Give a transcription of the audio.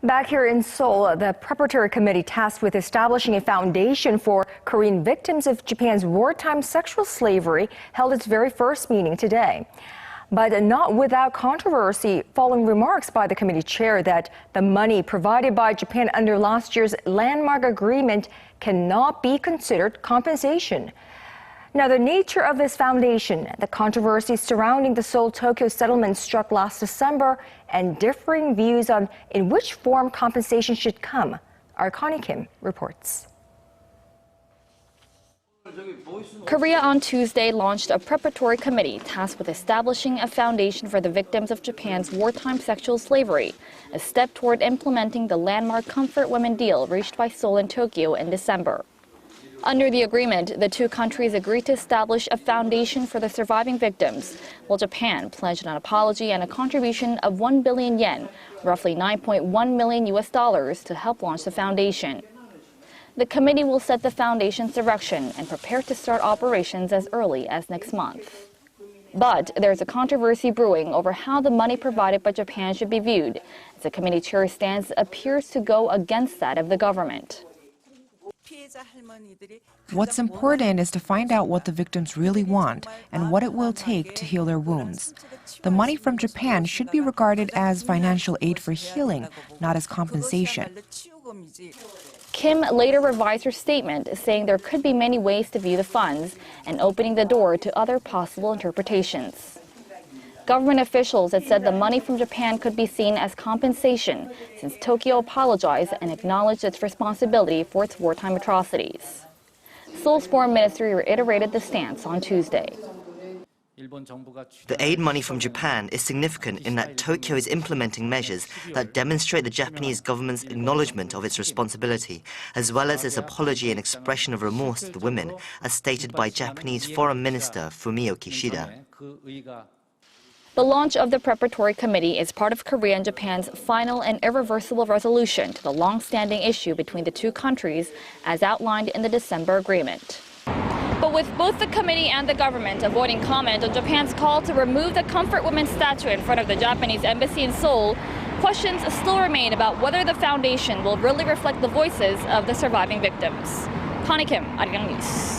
Back here in Seoul, the Preparatory Committee tasked with establishing a foundation for Korean victims of Japan's wartime sexual slavery held its very first meeting today. But not without controversy following remarks by the committee chair that the money provided by Japan under last year's landmark agreement cannot be considered compensation. Now, the nature of this foundation, the controversy surrounding the Seoul-Tokyo settlement struck last December, and differing views on in which form compensation should come. Our Connie Kim reports. Korea on Tuesday launched a preparatory committee tasked with establishing a foundation for the victims of Japan's wartime sexual slavery, a step toward implementing the landmark Comfort Women deal reached by Seoul and Tokyo in December. Under the agreement, the two countries agreed to establish a foundation for the surviving victims, while Japan pledged an apology and a contribution of 1 billion yen, roughly $9.1 million to help launch the foundation. The committee will set the foundation's direction and prepare to start operations as early as next month. But there's a controversy brewing over how the money provided by Japan should be viewed, as the committee chair's stance appears to go against that of the government. What's important is to find out what the victims really want and what it will take to heal their wounds. The money from Japan should be regarded as financial aid for healing, not as compensation. Kim later revised her statement, saying there could be many ways to view the funds and opening the door to other possible interpretations. Government officials had said the money from Japan could be seen as compensation, since Tokyo apologized and acknowledged its responsibility for its wartime atrocities. Seoul's foreign ministry reiterated the stance on Tuesday. The aid money from Japan is significant in that Tokyo is implementing measures that demonstrate the Japanese government's acknowledgement of its responsibility, as well as its apology and expression of remorse to the women, as stated by Japanese Foreign Minister Fumio Kishida. The launch of the Preparatory Committee is part of Korea and Japan's final and irreversible resolution to the long-standing issue between the two countries, as outlined in the December agreement. But with both the committee and the government avoiding comment on Japan's call to remove the Comfort Women statue in front of the Japanese embassy in Seoul, questions still remain about whether the foundation will really reflect the voices of the surviving victims. Connie Kim, Arirang News.